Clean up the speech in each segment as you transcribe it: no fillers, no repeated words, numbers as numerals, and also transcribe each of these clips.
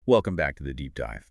Welcome back to the deep dive.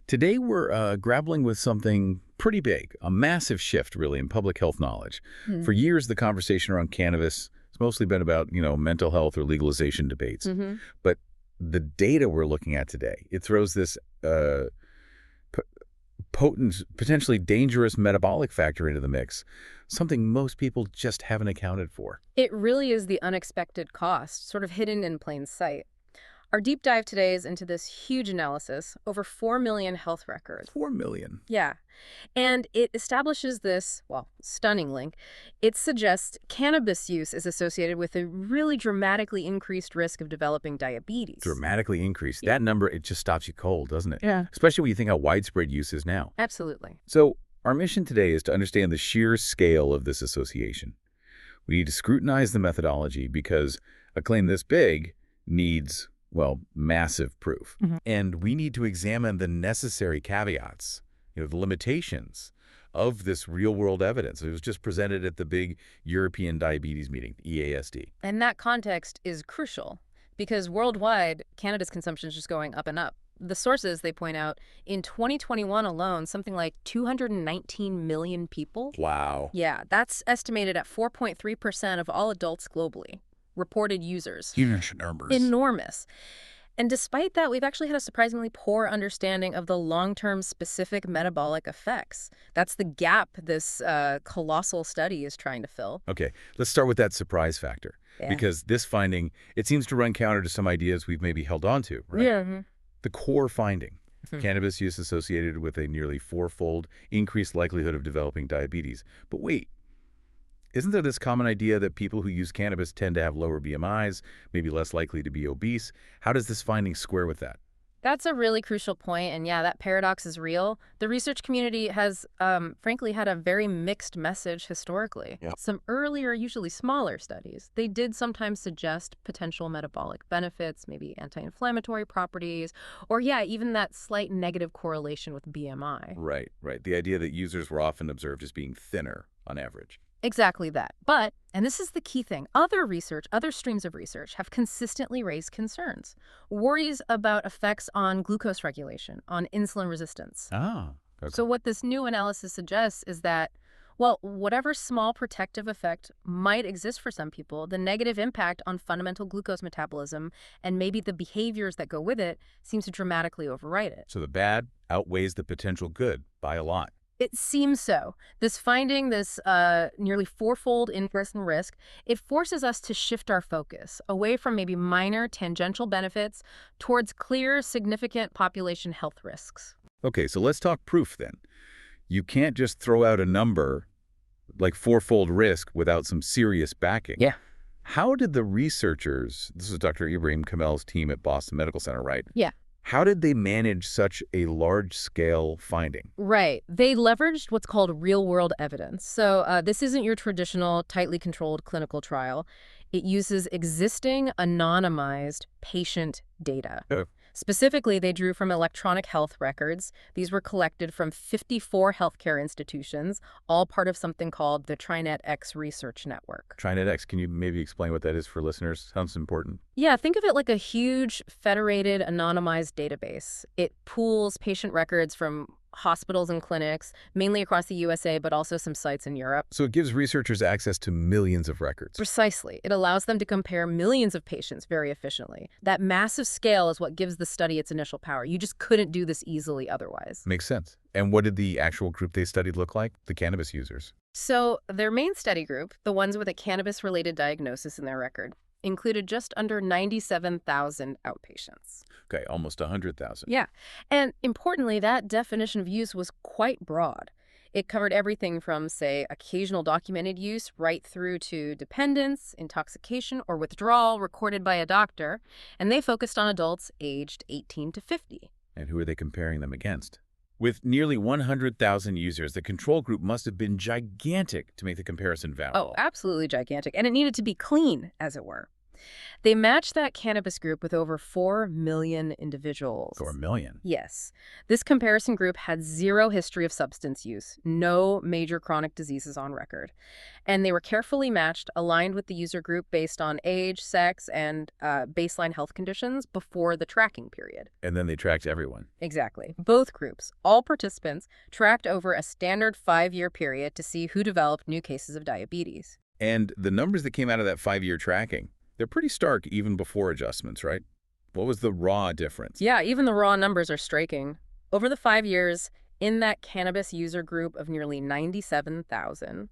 Today we're grappling with something pretty big, a massive shift really in public health knowledge. Hmm. For years, the conversation around cannabis has mostly been about, mental health or legalization debates. Mm-hmm. But the data we're looking at today, it throws this p- potent, potentially dangerous metabolic factor into the mix, something most people just haven't accounted for. It really is the unexpected cost, sort of hidden in plain sight. Our deep dive today is into this huge analysis, over 4 million health records. 4 million. Yeah. And it establishes this, well, stunning link. It suggests cannabis use is associated with a really dramatically increased risk of developing diabetes. Dramatically increased. Yeah. That number, it just stops you cold, doesn't it? Yeah. Especially when you think how widespread use is now. Absolutely. So our mission today is to understand the sheer scale of this association. We need to scrutinize the methodology because a claim this big needs, well, massive proof. Mhm. And we need to examine the necessary caveats, the limitations of this real-world evidence. It was just presented at the big European Diabetes Meeting, EASD. And that context is crucial because worldwide, cannabis consumption is just going up and up. The sources, they point out, in 2021 alone, something like 219 million people. Wow. Yeah, that's estimated at 4.3% of all adults globally, reported users. Huge numbers. Enormous. And despite that, we've actually had a surprisingly poor understanding of the long-term specific metabolic effects. That's the gap this colossal study is trying to fill. Okay, let's start with that surprise factor. Yeah. Because this finding, it seems to run counter to some ideas we've maybe held on to, right? Yeah. Mhm. The core finding, Mhm. cannabis use associated with a nearly 4-fold increased likelihood of developing diabetes. But wait, isn't there this common idea that people who use cannabis tend to have lower BMIs, maybe less likely to be obese? How does this finding square with that? That's a really crucial point, and yeah, that paradox is real. The research community has, frankly, had a very mixed message historically. Yeah. Some earlier, usually smaller studies, they did sometimes suggest potential metabolic benefits, maybe anti-inflammatory properties, or yeah, even that slight negative correlation with BMI. Right. The idea that users were often observed as being thinner on average. Exactly that. But, and this is the key thing, other streams of research have consistently raised concerns. Worries about effects on glucose regulation, on insulin resistance. Ah. Okay. So what this new analysis suggests is that, well, whatever small protective effect might exist for some people, the negative impact on fundamental glucose metabolism and maybe the behaviors that go with it seems to dramatically override it. So the bad outweighs the potential good by a lot. It seems so. This finding, this nearly 4-fold in-person risk, it forces us to shift our focus away from maybe minor tangential benefits towards clear, significant population health risks. Okay, so let's talk proof then. You can't just throw out a number like 4-fold risk without some serious backing. Yeah. How did the researchers, this is Dr. Ibrahim Kamel's team at Boston Medical Center, right? Yeah. How did they manage such a large-scale finding? Right. They leveraged what's called real-world evidence. So this isn't your traditional, tightly controlled clinical trial. It uses existing, anonymized patient data. Specifically, they drew from electronic health records. These were collected from 54 healthcare institutions, all part of something called the TriNetX Research Network. TriNetX, can you maybe explain what that is for listeners? Sounds important. Yeah, think of it like a huge, federated, anonymized database. It pools patient records from hospitals and clinics, mainly across the USA, but also some sites in Europe. So it gives researchers access to millions of records. Precisely. It allows them to compare millions of patients very efficiently. That massive scale is what gives the study its initial power. You just couldn't do this easily otherwise. Makes sense. And what did the actual group they studied look like? The cannabis users. So their main study group, the ones with a cannabis-related diagnosis in their record, included just under 97,000 outpatients. Okay, almost 100,000. Yeah. And importantly, that definition of use was quite broad. It covered everything from, say, occasional documented use right through to dependence, intoxication, or withdrawal recorded by a doctor. And they focused on adults aged 18 to 50. And who are they comparing them against? With nearly 100,000 users, the control group must have been gigantic to make the comparison valid. Oh, absolutely gigantic. And it needed to be clean, as it were. They matched that cannabis group with over 4 million Or a individuals. million. Yes. This comparison group had zero history of substance use, no major chronic diseases on record. And they were carefully matched, aligned with the user group based on age, sex, and baseline health conditions before the tracking period. And then they tracked everyone. Exactly. Both groups, all participants, tracked over a standard 5-year period to see who developed new cases of diabetes. And the numbers that came out of that 5-year tracking, they're pretty stark even before adjustments, right? What was the raw difference? Yeah, even the raw numbers are striking. Over the 5 years, in that cannabis user group of nearly 97,000,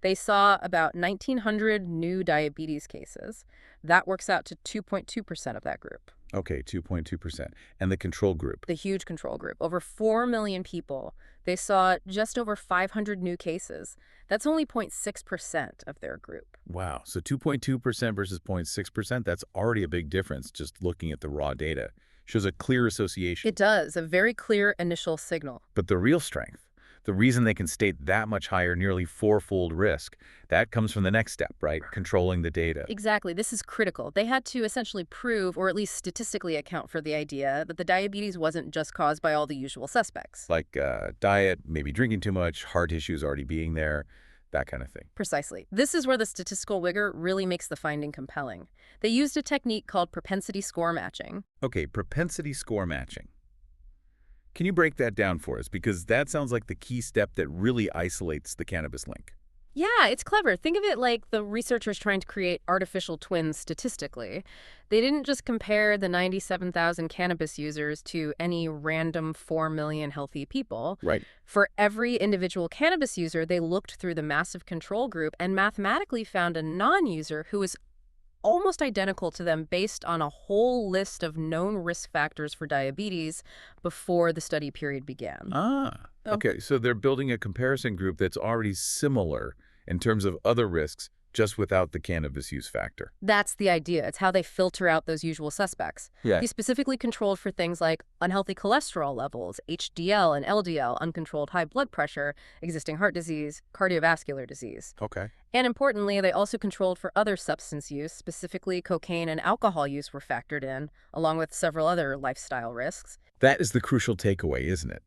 they saw about 1,900 new diabetes cases. That works out to 2.2% of that group. Okay, 2.2%. And the control group? The huge control group, over 4 million people, they saw just over 500 new cases. That's only 0.6% of their group. Wow. So 2.2% versus 0.6%, that's already a big difference just looking at the raw data. Shows a clear association. It does, a very clear initial signal. But the real strength, the reason they can state that much higher, nearly fourfold risk, that comes from the next step, right? Controlling the data. Exactly. This is critical. They had to essentially prove, or at least statistically account for the idea that the diabetes wasn't just caused by all the usual suspects. Like diet, maybe drinking too much, heart issues already being there, that kind of thing. Precisely. This is where the statistical rigor really makes the finding compelling. They used a technique called propensity score matching. Okay, propensity score matching. Can you break that down for us? Because that sounds like the key step that really isolates the cannabis link. Yeah, it's clever. Think of it like the researchers trying to create artificial twins statistically. They didn't just compare the 97,000 cannabis users to any random 4 million healthy people. Right. For every individual cannabis user, they looked through the massive control group and mathematically found a non-user who was almost identical to them based on a whole list of known risk factors for diabetes before the study period began. Ah, okay. So they're building a comparison group that's already similar in terms of other risks, just without the cannabis use factor. That's the idea. It's how they filter out those usual suspects. Yeah. They specifically controlled for things like unhealthy cholesterol levels, HDL and LDL, uncontrolled high blood pressure, existing heart disease, cardiovascular disease. Okay. And importantly, they also controlled for other substance use, specifically cocaine and alcohol use were factored in, along with several other lifestyle risks. That is the crucial takeaway, isn't it?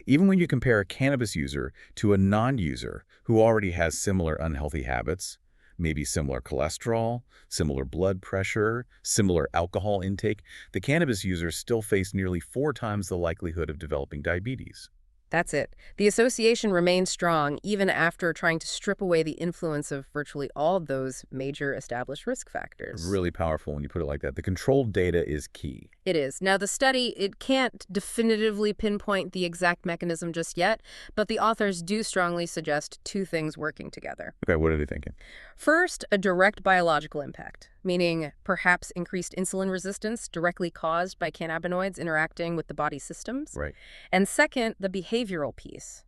Even when you compare a cannabis user to a non-user who already has similar unhealthy habits, maybe similar cholesterol, similar blood pressure, similar alcohol intake, the cannabis users still face nearly 4 times the likelihood of developing diabetes. That's it. The association remains strong even after trying to strip away the influence of virtually all of those major established risk factors. Really powerful when you put it like that. The controlled data is key. It is. Now, the study, it can't definitively pinpoint the exact mechanism just yet, but the authors do strongly suggest 2 things working together. Okay, what are they thinking? First, a direct biological impact, meaning perhaps increased insulin resistance directly caused by cannabinoids interacting with the body's systems. Right. And second, the behavioral piece.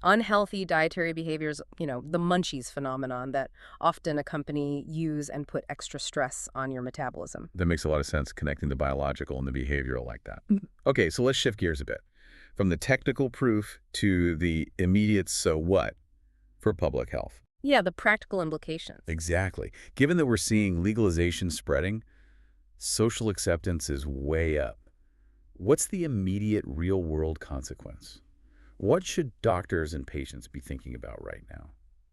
Unhealthy dietary behaviors, the munchies phenomenon that often accompany use and put extra stress on your metabolism. That makes a lot of sense, connecting the biological and the behavioral like that. Okay, so let's shift gears a bit. From the technical proof to the immediate so what for public health. Yeah, the practical implications. Exactly. Given that we're seeing legalization spreading, social acceptance is way up. What's the immediate real-world consequence? What should doctors and patients be thinking about right now?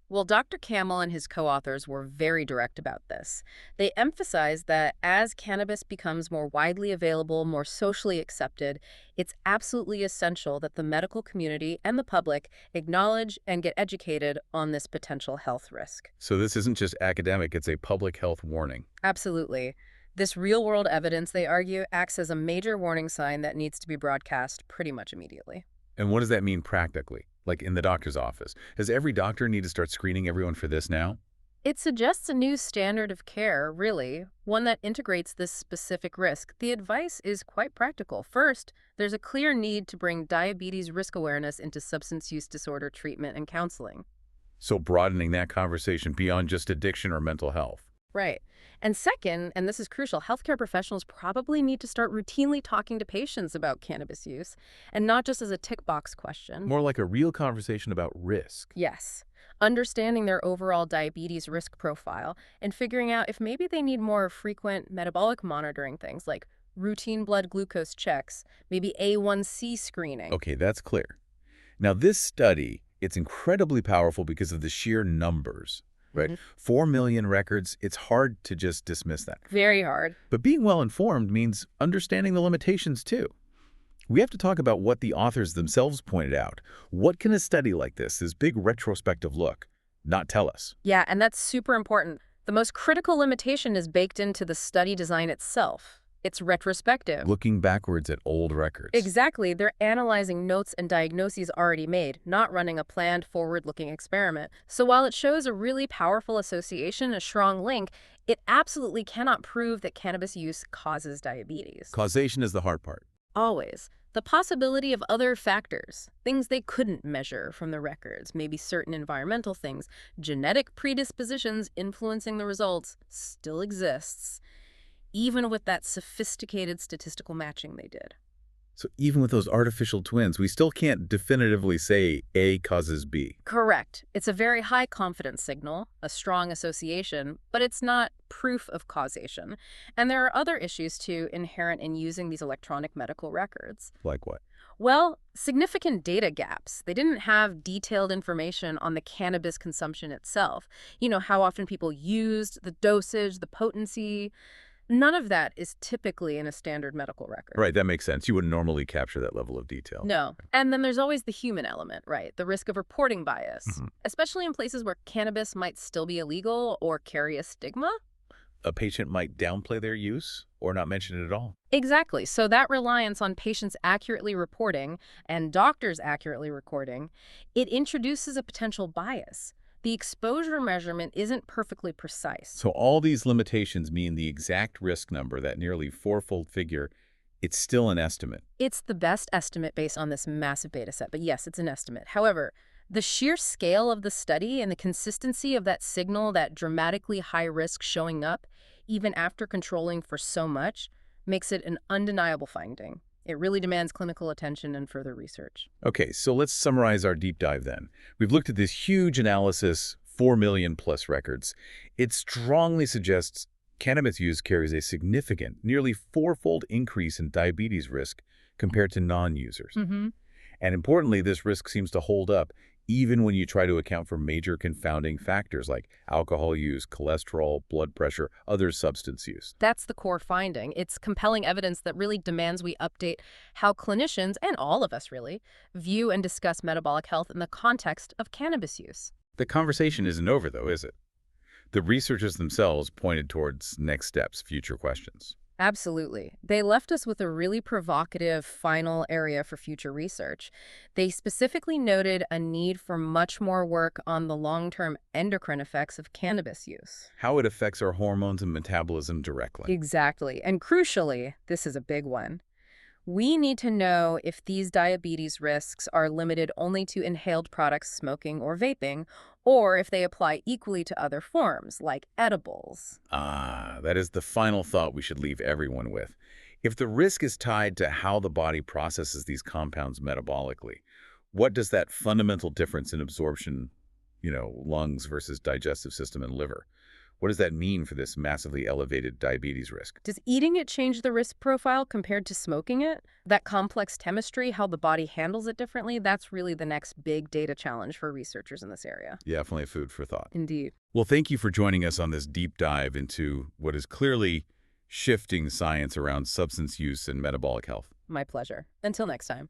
Well, Dr. Camel and his co-authors were very direct about this. They emphasized that as cannabis becomes more widely available, more socially accepted, it's absolutely essential that the medical community and the public acknowledge and get educated on this potential health risk. So this isn't just academic, it's a public health warning. Absolutely. This real-world evidence, they argue, acts as a major warning sign that needs to be broadcast pretty much immediately. And what does that mean practically? Like in the doctor's office? Does every doctor need to start screening everyone for this now? It suggests a new standard of care, really, one that integrates this specific risk. The advice is quite practical. First, there's a clear need to bring diabetes risk awareness into substance use disorder treatment and counseling. So broadening that conversation beyond just addiction or mental health. Right. And second, and this is crucial, healthcare professionals probably need to start routinely talking to patients about cannabis use, and not just as a tick box question. More like a real conversation about risk. Yes. understanding their overall diabetes risk profile and figuring out if maybe they need more frequent metabolic monitoring, things like routine blood glucose checks, maybe A1C screening. Okay, that's clear. Now, this study, it's incredibly powerful because of the sheer numbers, right? Mhm. 4 million records, it's hard to just dismiss that. Very hard. But being well-informed means understanding the limitations, too. We have to talk about what the authors themselves pointed out. What can a study like this big retrospective look, not tell us? Yeah, and that's super important. The most critical limitation is baked into the study design itself. It's retrospective. Looking backwards at old records. Exactly. They're analyzing notes and diagnoses already made, not running a planned, forward-looking experiment. So while it shows a really powerful association, a strong link, it absolutely cannot prove that cannabis use causes diabetes. Causation is the hard part. Always. The possibility of other factors, things they couldn't measure from the records, maybe certain environmental things, genetic predispositions influencing the results, still exists, even with that sophisticated statistical matching they did. So even with those artificial twins, we still can't definitively say A causes B. Correct. It's a very high confidence signal, a strong association, but it's not proof of causation. And there are other issues, too, inherent in using these electronic medical records. Like what? Well, significant data gaps. They didn't have detailed information on the cannabis consumption itself. You know, how often people used, the dosage, the potency. None of that is typically in a standard medical record. Right, that makes sense. You wouldn't normally capture that level of detail. No. And then there's always the human element, right? The risk of reporting bias, especially in places where cannabis might still be illegal or carry a stigma. A patient might downplay their use or not mention it at all. Exactly. So that reliance on patients accurately reporting and doctors accurately recording, it introduces a potential bias. The exposure measurement isn't perfectly precise. So all these limitations mean the exact risk number, that nearly fourfold figure, it's still an estimate. It's the best estimate based on this massive data set, but yes, it's an estimate. However, the sheer scale of the study and the consistency of that signal, that dramatically high risk showing up, even after controlling for so much, makes it an undeniable finding. It really demands clinical attention and further research. Okay, so let's summarize our deep dive then. We've looked at this huge analysis, 4 million plus records. It strongly suggests cannabis use carries a significant, nearly fourfold increase in diabetes risk compared to non-users. And importantly, this risk seems to hold up even when you try to account for major confounding factors like alcohol use, cholesterol, blood pressure, other substance use. That's the core finding. It's compelling evidence that really demands we update how clinicians, and all of us really, view and discuss metabolic health in the context of cannabis use. The conversation isn't over, though, is it? The researchers themselves pointed towards next steps, future questions. Absolutely. They left us with a really provocative final area for future research. They specifically noted a need for much more work on the long-term endocrine effects of cannabis use. How it affects our hormones and metabolism directly. Exactly. And crucially, this is a big one. We need to know if these diabetes risks are limited only to inhaled products, smoking, or vaping, or if they apply equally to other forms, like edibles. That is the final thought we should leave everyone with. If the risk is tied to how the body processes these compounds metabolically, what does that fundamental difference in absorption, lungs versus digestive system and liver, what does that mean for this massively elevated diabetes risk? Does eating it change the risk profile compared to smoking it? That complex chemistry, how the body handles it differently, that's really the next big data challenge for researchers in this area. Definitely food for thought. Indeed. Well, thank you for joining us on this deep dive into what is clearly shifting science around substance use and metabolic health. My pleasure. Until next time.